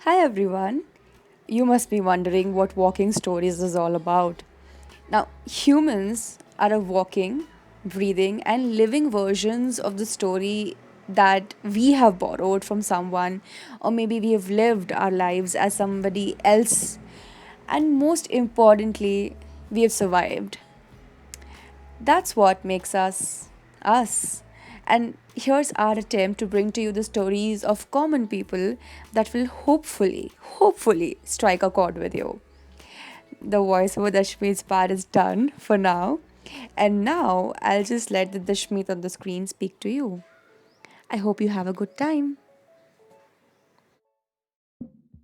Hi everyone. You must be wondering what walking stories is all about. Now, humans are a walking, breathing, and living versions of the story that we have borrowed from someone, or maybe we have lived our lives as somebody else, and most importantly, we have survived. That's what makes us us. And here's our attempt to bring to you the stories of common people that will hopefully strike a chord with you. The voiceover Dashmeet's part is done for now. And now I'll just let the Dashmeet on the screen speak to you. I hope you have a good time.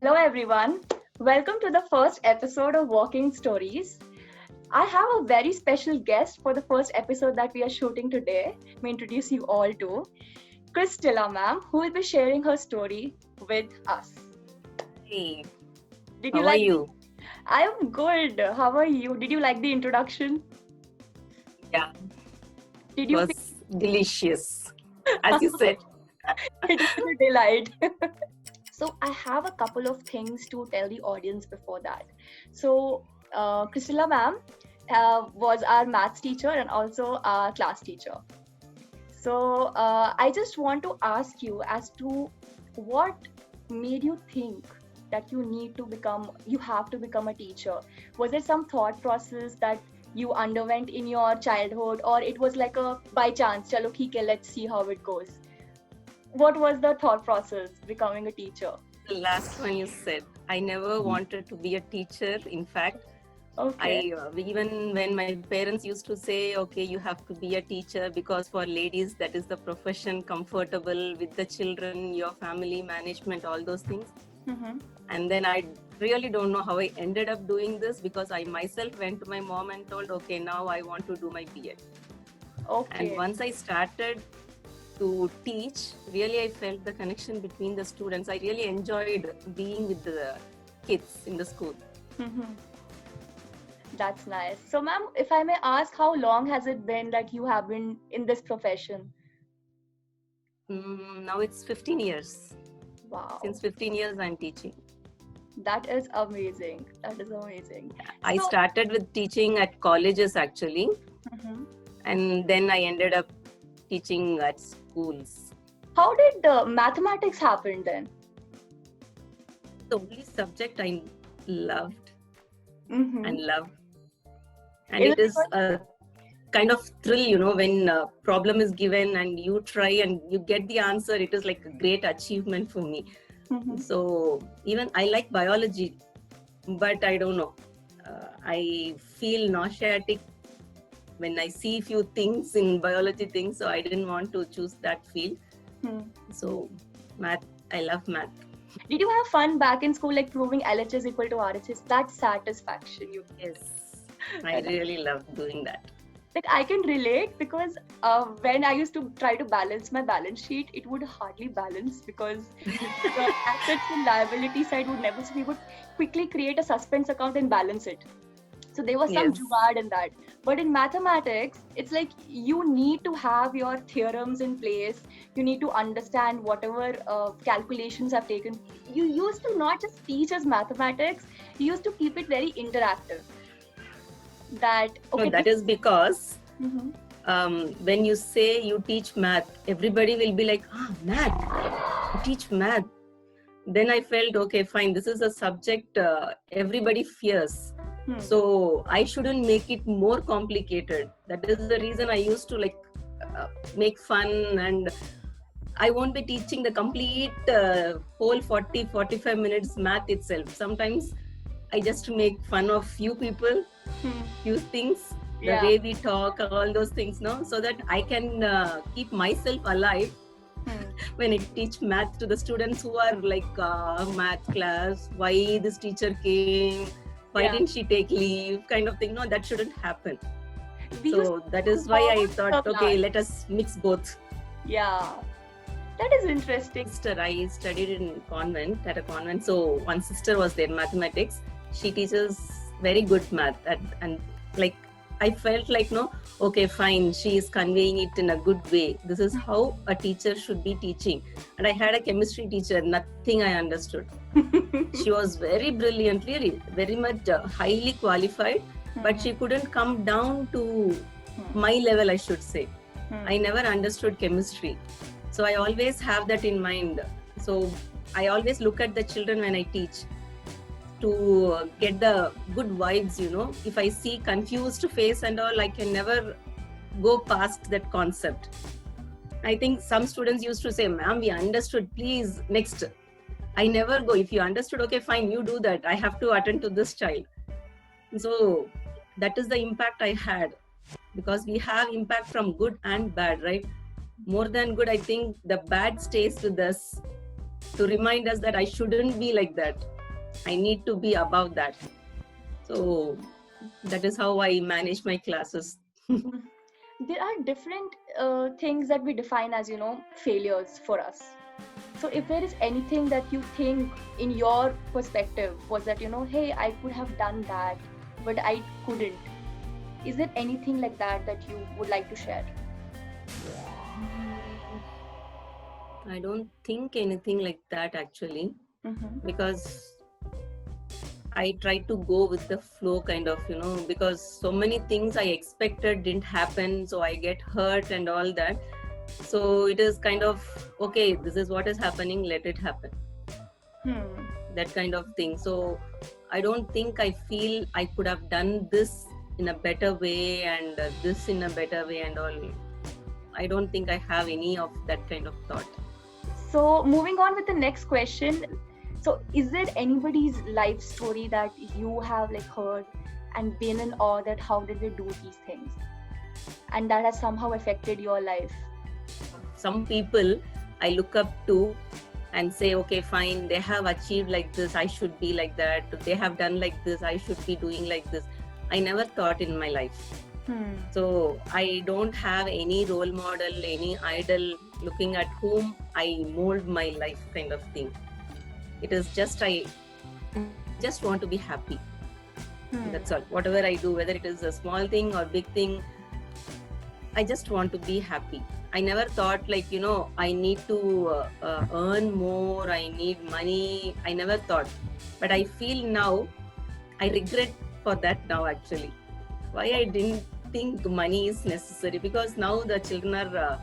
Hello, everyone. Welcome to the first episode of Walking Stories. I have a very special guest for the first episode that we are shooting today. Let me introduce you all to Christella, ma'am, who will be sharing her story with us. Hey, Did you how are like the? you? I am good. How are you? Did you like the introduction? Yeah, Did it you feel was delicious, as you said. it was a delight? So I have a couple of things to tell the audience before that. So Christella, ma'am, was our maths teacher and also our class teacher. So I just want to ask you as to what made you think that you have to become a teacher. Was there some thought process that you underwent in your childhood, or it was like a by chance, chalo theek hai, let's see how it goes? What was the thought process becoming a teacher? The last one you said, I never wanted to be a teacher. In fact, Okay. even when my parents used to say, okay, you have to be a teacher because for ladies, that is the profession comfortable with the children, your family management, all those things. Mm-hmm. And then I really don't know how I ended up doing this because I myself went to my mom and told, okay, now I want to do my BEd. And Okay. once I started to teach, really I felt the connection between the students. I really enjoyed being with the kids in the school. Mm-hmm. That's nice. So, ma'am, if I may ask, how long has it been that you have been in this profession? Now it's 15 years. Wow, Since 15 years I'm teaching. that is amazing. That is amazing. I So, started with teaching at colleges actually, mhm. and then I ended up teaching at schools. How did mathematics happen then? The only subject I loved Mm-hmm. and love, and Is it it is because? a kind of thrill, when a problem is given and you try and you get the answer. It is like a great achievement for me. Mm-hmm. So even I like biology, but I don't know. I feel nauseatic when I see few things in biology things, so I didn't want to choose that field. Hmm. So math, I love math. Did you have fun back in school, like proving LHS equal to RHS? That satisfaction you Yes, I get. really love doing that. Like I can relate because when I used to try to balance my balance sheet, it would hardly balance because the assets and liability side would never. So we would quickly create a suspense account and balance it. So there was some Yes. jugaad in that. But in mathematics, it's like you need to have your theorems in place. You need to understand whatever calculations have taken. You used to not just teach us mathematics. You used to keep it very interactive. That No, okay, that this. is because Mm-hmm. when you say you teach math, everybody will be like, math, you teach math. Then I felt, okay, fine, this is a subject everybody fears. Hmm. So I shouldn't make it more complicated. That is the reason I used to make fun, and I won't be teaching the complete whole 45 minutes math itself. Sometimes I just make fun of few people, Hmm. few things, the Yeah. way we talk, all those things, no, so that I can keep myself alive Hmm. when I teach math to the students who are like, math class, why this teacher came, why Yeah. didn't she take leave, kind of thing. No, that shouldn't happen. We used So that to is why I forward thought, the okay, class. let us mix both. Yeah. That is interesting. Sister, I studied in convent, at a convent. So one sister was there, mathematics. She teaches very good math, and like I felt like, no, okay, fine, she is conveying it in a good way. This is how a teacher should be teaching. And I had a chemistry teacher, nothing I understood. She was very brilliant, really, very much highly qualified, but she couldn't come down to my level, I should say. I never understood chemistry. So I always have that in mind. So I always look at the children when I teach to get the good vibes, you know. If I see confused face and all, I can never go past that concept. I think some students used to say, ma'am, we understood, please, next. I never go. If you understood, okay, fine, you do that. I have to attend to this child. So that is the impact I had, because we have impact from good and bad, right? More than good, I think the bad stays with us to remind us that I shouldn't be like that. I need to be above that. So that is how I manage my classes. There are different things that we define as, failures for us. So if there is anything that you think in your perspective was that, hey, I could have done that, but I couldn't. Is there anything like that that you would like to share? I don't think anything like that actually, because I try to go with the flow kind of, because so many things I expected didn't happen. So I get hurt and all that. So it is kind of, okay, this is what is happening, let it happen. That kind of thing. So I don't think I feel I could have done this in a better way and this in a better way and all. I don't think I have any of that kind of thought. So moving on with the next question. So is there anybody's life story that you have heard and been in awe that how did they do these things? And that has somehow affected your life? Some people I look up to and say, okay, fine, they have achieved like this, I should be like that. They have done like this, I should be doing like this. I never thought in my life. So I don't have any role model, any idol looking at whom I mold my life kind of thing. It is just, I just want to be happy. That's all. Whatever I do, whether it is a small thing or big thing, I just want to be happy. I never thought I need to earn more, I need money. I never thought. But I feel now, I regret for that now actually. Why I didn't think money is necessary, because now the children are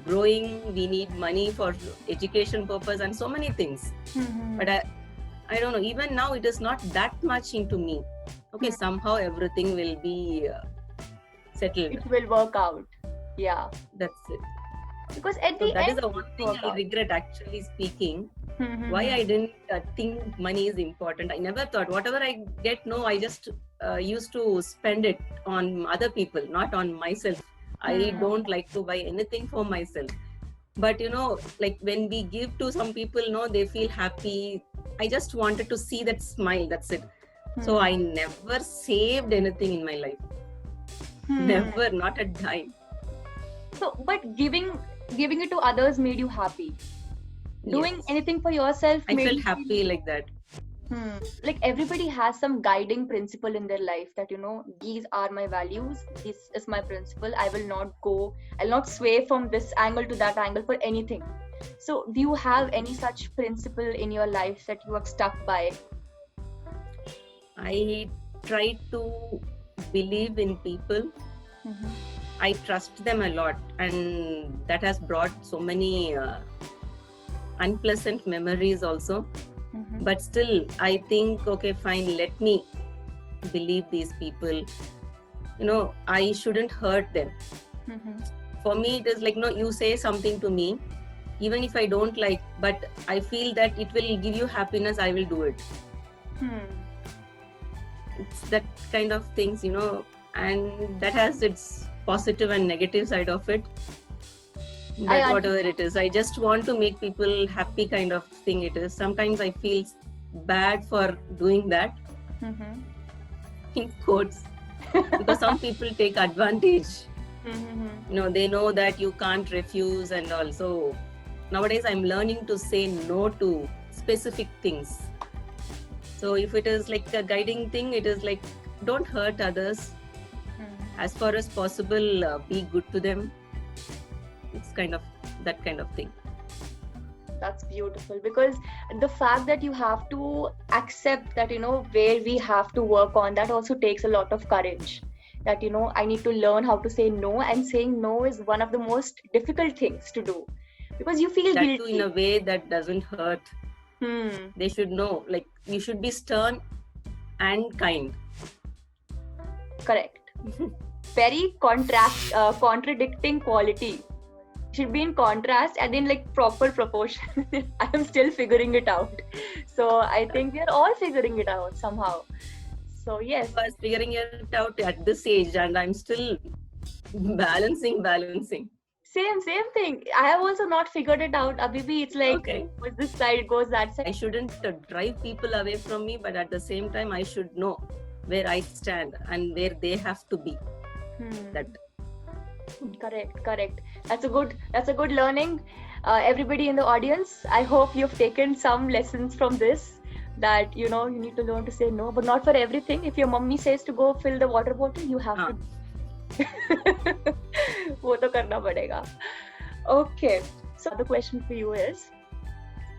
growing, we need money for education purpose and so many things. But I don't know, even now it is not that much into me. Okay, somehow everything will be settled. It will work out. Yeah. That's it. Because at the end, that is the one thing I regret actually speaking. Why I didn't think money is important. I never thought whatever I get, no, I just used to spend it on other people, not on myself. I don't like to buy anything for myself. But when we give to some people, they feel happy. I just wanted to see that smile, that's it. So I never saved anything in my life. Never, not a dime. So, but giving it to others made you happy. Doing anything for yourself I made felt you happy like that. Everybody has some guiding principle in their life that these are my values, this is my principle. I'll not sway from this angle to that angle for anything. So do you have any such principle in your life that you have stuck by? I try to believe in people. I trust them a lot, and that has brought so many unpleasant memories also. But still, I think, okay, fine, let me believe these people. I shouldn't hurt them. For me, it is you say something to me, even if I don't like, but I feel that it will give you happiness, I will do it. It's that kind of things, and that has its positive and negative side of it. That whatever it is, I just want to make people happy kind of thing it is. Sometimes I feel bad for doing that, in quotes, because some people take advantage. They know that you can't refuse and all. So nowadays I'm learning to say no to specific things. So if it is a guiding thing, it is don't hurt others. as far as possible, be good to them. It's kind of that kind of thing. That's beautiful, because the fact that you have to accept that, where we have to work on, that also takes a lot of courage. That, I need to learn how to say no, and saying no is one of the most difficult things to do, because you feel That too guilty. in a way that doesn't hurt. They should know, like, you should be stern and kind. Correct. Very contradicting quality. Should be in contrast and in like proper proportion. I am still figuring it out. So I think we are all figuring it out somehow. So yes. I was figuring it out at this age, and I'm still balancing. Same thing. I have also not figured it out. Abhi, it's like, Okay. goes this side, goes that I side. shouldn't drive people away from me, but at the same time, I should know where I stand and where they have to be. That Correct. That's a good learning. Everybody in the audience, I hope you've taken some lessons from this. That you need to learn to say no, but not for everything. If your mummy says to go fill the water bottle, you have to. वो तो करना पड़ेगा. Okay. So the question for you is,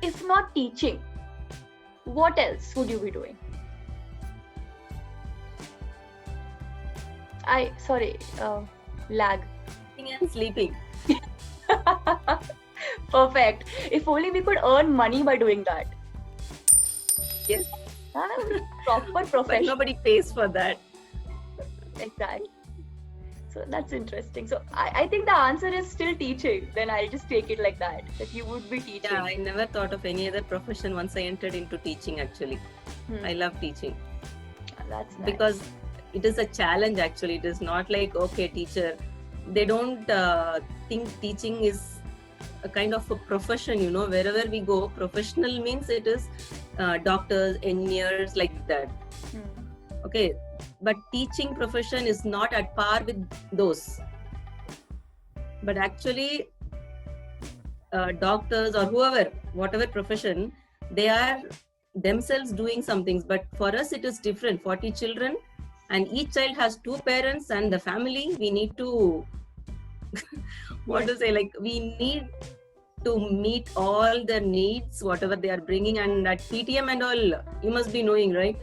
if not teaching, what else would you be doing? Lag. and sleeping. Perfect. If only we could earn money by doing that. Yes. Proper But profession. nobody pays for that. Exactly. So that's interesting. So I think the answer is still teaching. Then I'll just take it like that you would be teaching. Yeah, I never thought of any other profession once I entered into teaching, actually. I love teaching. That's nice. Because it is a challenge, actually. It is not like, okay, teacher. They don't think teaching is a kind of a profession, wherever we go. Professional means it is doctors, engineers, like that. Okay, but teaching profession is not at par with those. But actually, doctors or whoever, whatever profession, they are themselves doing some things. But for us, it is different. 40 children, and each child has 2 parents, and the family, we need to, we need to meet all their needs, whatever they are bringing. And at PTM and all, you must be knowing, right?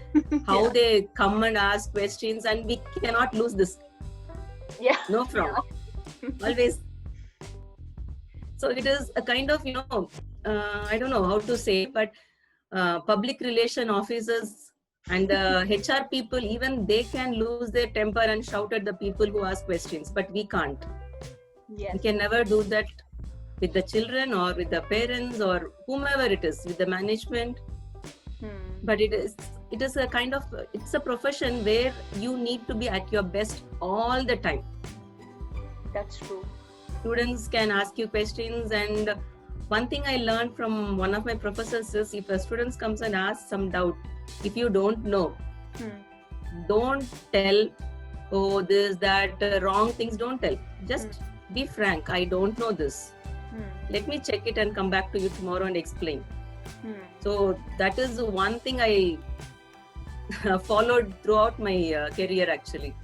How they come and ask questions, and we cannot lose this. Yeah. No from. Always. So it is a kind of, I don't know how to say, but public relation officers and the HR people, even they can lose their temper and shout at the people who ask questions, but we can't. Yes. We can never do that with the children or with the parents or whomever it is, with the management. But it is a kind of, it's a profession where you need to be at your best all the time. That's true. Students can ask you questions, and one thing I learned from one of my professors is, if a student comes and asks some doubt, if you don't know, don't tell, oh, this, that, wrong things, don't tell. Just be frank. I don't know this. Let me check it and come back to you tomorrow and explain. So that is one thing I followed throughout my career, actually.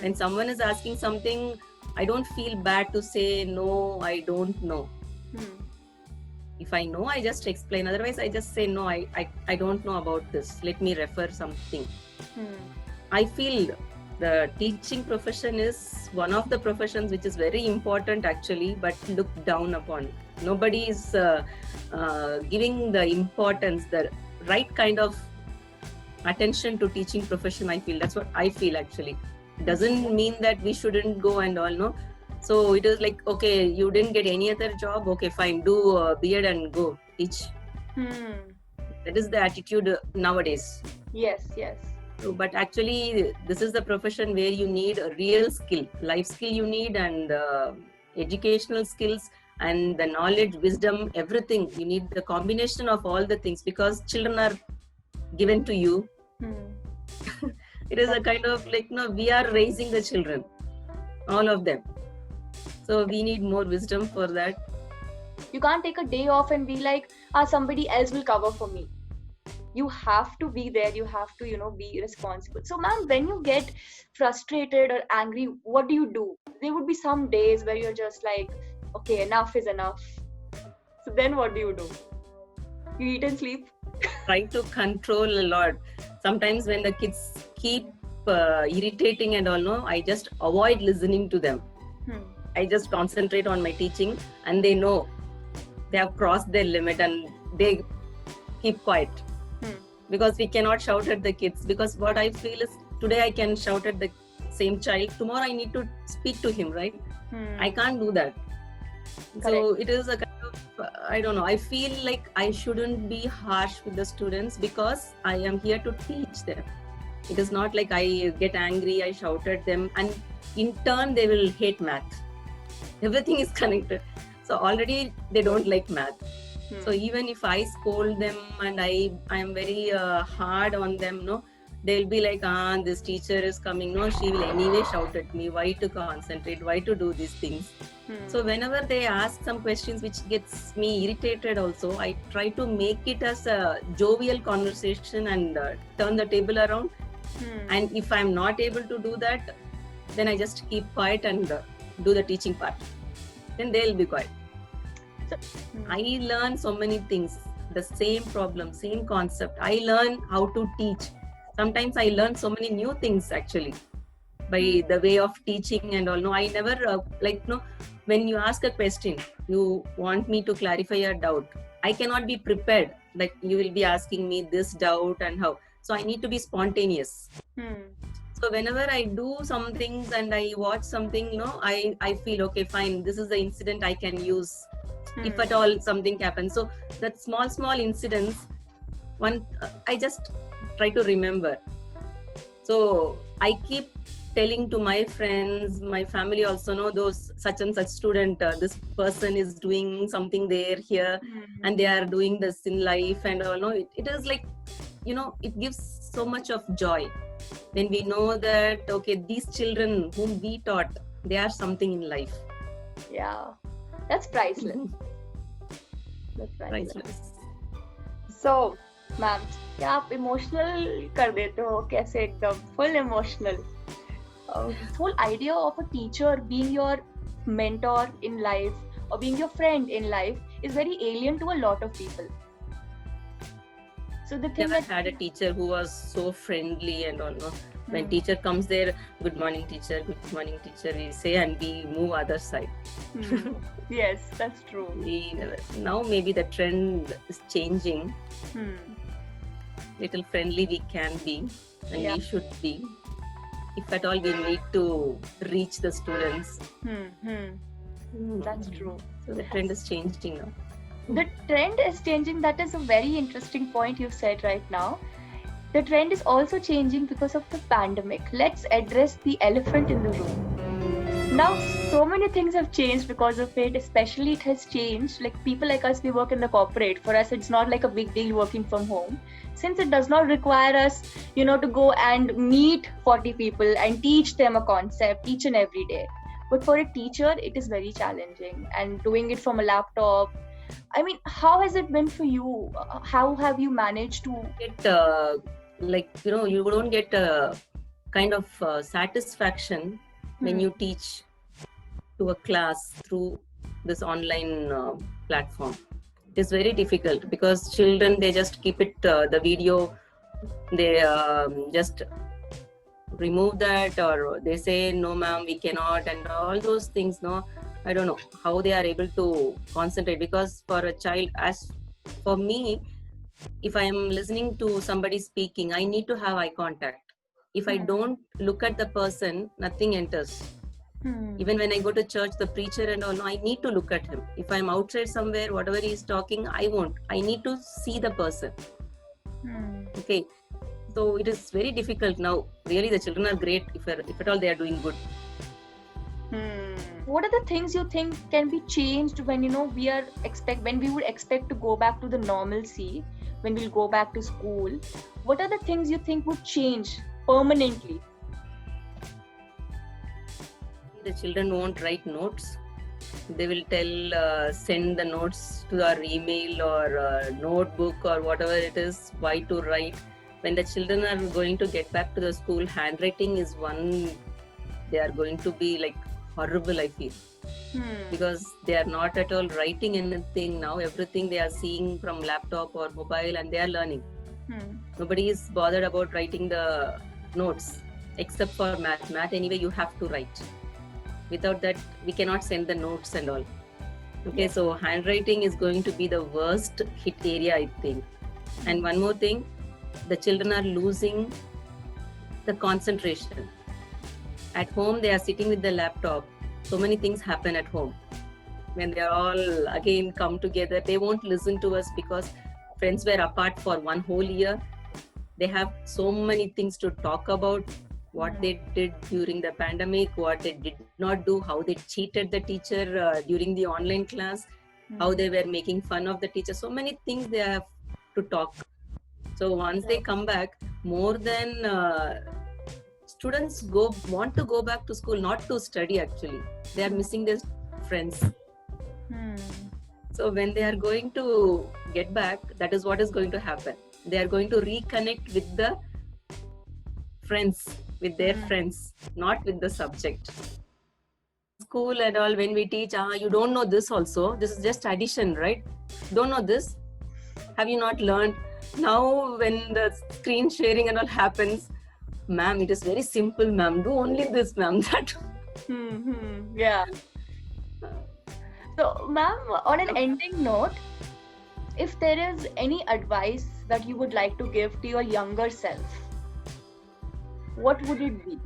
When someone is asking something, I don't feel bad to say, no, I don't know. If I know, I just explain. Otherwise, I just say, no, I don't know about this. Let me refer something. I feel the teaching profession is one of the professions which is very important, actually, but looked down upon. Nobody is giving the importance, the right kind of attention to teaching profession, I feel. That's what I feel, actually. Doesn't mean that we shouldn't go and all, no. So it is like, okay, you didn't get any other job, okay, fine, do a B.Ed and go teach. That is the attitude nowadays. Yes. But actually, this is the profession where you need a real skill, life skill you need, and educational skills, and the knowledge, wisdom, everything. You need the combination of all the things, because children are given to you. It is a kind of like, we are raising the children, all of them. So we need more wisdom for that. You can't take a day off and be like, somebody else will cover for me. You have to be there. You have to, be responsible. So, ma'am, when you get frustrated or angry, what do? There would be some days where you're just like, okay, enough is enough. So then what do? You eat and sleep? Try to control a lot. Sometimes when the kids keep irritating and all, no, I just avoid listening to them. I just concentrate on my teaching, and they know they have crossed their limit and they keep quiet. Because we cannot shout at the kids, because what I feel is today I can shout at the same child, tomorrow I need to speak to him, right? I can't do that. So it is a kind of, I don't know, I feel like I shouldn't be harsh with the students because I am here to teach them. It is not like I get angry, I shout at them, and in turn they will hate math. Everything is connected. So already they don't like math. So even if I scold them and I am very hard on them, no, they'll be like, this teacher is coming, no, she will anyway shout at me, why to concentrate, why to do these things. So whenever they ask some questions which gets me irritated also, I try to make it as a jovial conversation and turn the table around. And if I'm not able to do that, then I just keep quiet and do the teaching part. Then they'll be quiet. I learn so many things, the same problem, same concept. I learn how to teach. Sometimes I learn so many new things actually by the way of teaching and all. No, I never when you ask a question, you want me to clarify your doubt. I cannot be prepared. Like you will be asking me this doubt and how. So I need to be spontaneous. So whenever I do some things and I watch something, I feel okay, fine. This is the incident I can use. If at all something happens. So that small incidents, I just try to remember. So I keep telling to my friends, my family also know those such and such student, this person is doing something there, here, and they are doing this in life and all. No, it is like, it gives so much of joy when we know that, okay, these children whom we taught, they are something in life. Yeah. That's priceless. That's Priceless. So, ma'am, क्या आप emotional कर देते हो कैसे एकदम full emotional? This whole idea of a teacher being your mentor in life or being your friend in life is very alien to a lot of people. So the thing I had a teacher who was so friendly and all. No? When teacher comes there, good morning teacher, we say, and we move other side. Yes, that's true. Now maybe the trend is changing. Little friendly we can be, and we should be. If at all we need to reach the students. That's true. So the trend is changing now. The trend is changing. That is a very interesting point you've said right now. The trend is also changing because of the pandemic. Let's address the elephant in the room. Now, so many things have changed because of it. Especially it has changed. Like people like us, we work in the corporate. For us, it's not like a big deal working from home. Since it does not require us, to go and meet 40 people and teach them a concept each and every day. But for a teacher, it is very challenging. And doing it from a laptop, I mean, how has it been for you? How have you managed to you don't get a kind of satisfaction when you teach to a class through this online platform. It is very difficult because children, they just keep it, the video, they just remove that, or they say, no ma'am, we cannot, and all those things. No, I don't know how they are able to concentrate, because for a child, as for me, if I am listening to somebody speaking, I need to have eye contact. If I don't look at the person, nothing enters. Even when I go to church, the preacher and all, I need to look at him. If I'm outside somewhere, whatever he is talking, I won't. I need to see the person. Okay. So it is very difficult now. Really, the children are great if at all they are doing good. What are the things you think can be changed when when we would expect to go back to the normalcy, when we'll go back to school? What are the things you think would change permanently? The children won't write notes. They will tell, send the notes to our email or notebook or whatever it is, why to write. When the children are going to get back to the school, handwriting is one, they are going to be like horrible, I feel. Because they are not at all writing anything now. Everything they are seeing from laptop or mobile, and they are learning. Nobody is bothered about writing the notes except for math. Math anyway you have to write. Without that we cannot send the notes and all. Okay, so handwriting is going to be the worst hit area, I think. And one more thing, the children are losing the concentration. At home they are sitting with the laptop. So many things happen at home. When they are all again come together, they won't listen to us because friends were apart for one whole year. They have so many things to talk about, what they did during the pandemic, what they did not do, how they cheated the teacher during the online class, how they were making fun of the teacher. So many things they have to talk. So once they come back, more than students want to go back to school, not to study actually. They are missing their friends. So when they are going to get back, that is what is going to happen. They are going to reconnect with the friends, with their friends, not with the subject. School and all, when we teach, you don't know this also. This is just addition, right? Don't know this? Have you not learned? Now when the screen sharing and all happens, ma'am, it is very simple, ma'am. Do only this, ma'am. That. Yeah. So, ma'am, on an ending note, if there is any advice that you would like to give to your younger self, what would it be?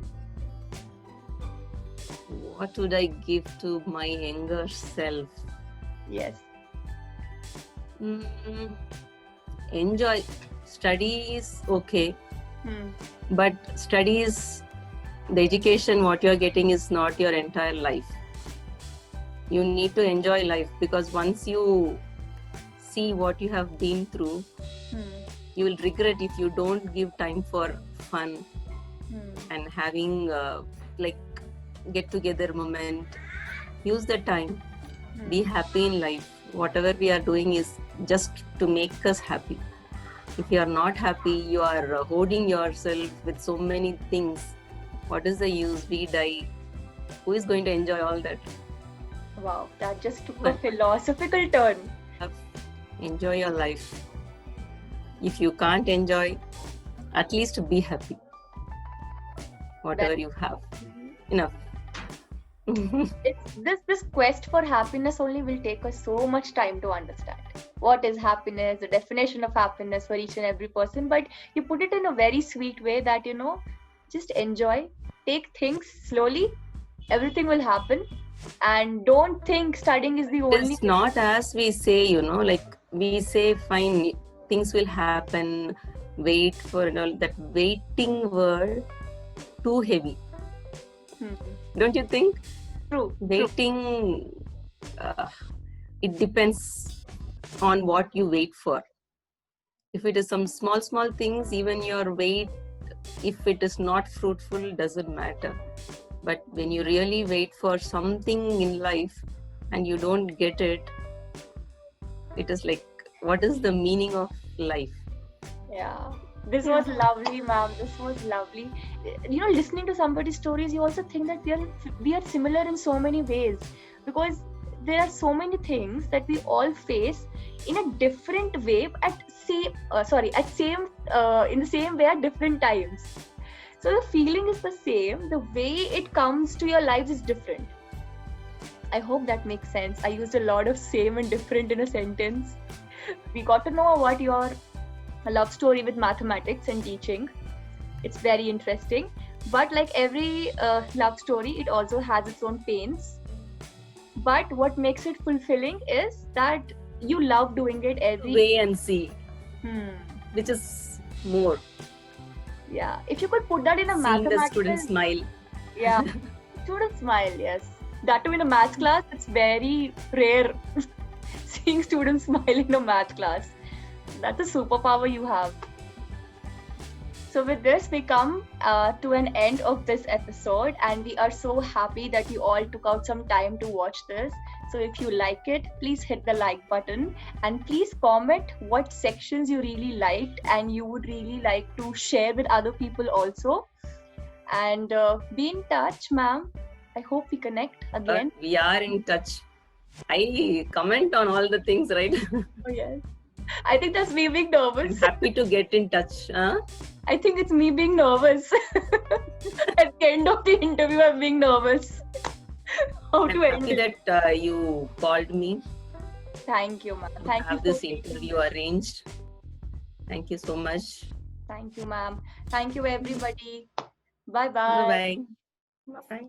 What would I give to my younger self? Yes. Enjoy. Study is okay. But studies, the education, what you're getting is not your entire life. You need to enjoy life, because once you see what you have been through, you will regret if you don't give time for fun and having like get together moment. Use the time. Be happy in life. Whatever we are doing is just to make us happy. If you are not happy, you are holding yourself with so many things. What is the use? We die. Who is going to enjoy all that? Wow, that just took a philosophical turn. Enjoy your life. If you can't enjoy, at least be happy. Whatever you have. Enough. This quest for happiness only will take us so much time to understand. What is happiness, the definition of happiness for each and every person, but you put it in a very sweet way that, just enjoy, take things slowly, everything will happen, and don't think studying is the only It's not as we say, like we say, fine, things will happen, wait for that waiting word, too heavy. Don't you think? True. Waiting, it depends on what you wait for. If it is some small things, even your wait, if it is not fruitful, doesn't matter. But when you really wait for something in life and you don't get it, it is like, what is the meaning of life? Yeah. This was lovely, ma'am. This was lovely. Listening to somebody's stories, you also think that we are similar in so many ways, because there are so many things that we all face in a different way in the same way at different times. So the feeling is the same. The way it comes to your lives is different. I hope that makes sense. I used a lot of same and different in a sentence. We got to know about your love story with mathematics and teaching. It's very interesting. But like every love story, it also has its own pains. But what makes it fulfilling is that you love doing it every Wait and see. Which is more. Yeah. If you could put that in a Seeing mathematical... the student smile. Yeah. Student smile, yes. That too in a math class, it's very rare seeing students smile in a math class. That's a superpower you have. So with this, we come to an end of this episode, and we are so happy that you all took out some time to watch this. So if you like it, please hit the like button and please comment what sections you really liked and you would really like to share with other people also. And be in touch, ma'am. I hope we connect again. We are in touch. I comment on all the things, right? Oh, yes. I think that's me being I'm nervous. happy to get in touch. I think it's me being nervous. At the end of the interview, I'm being nervous. How I'm to end happy it? that you called me Thank you, ma'am. to Thank you have for this taking interview me. arranged. Thank you so much. Thank you, ma'am. Thank you, everybody. Bye bye. Bye bye. Bye bye.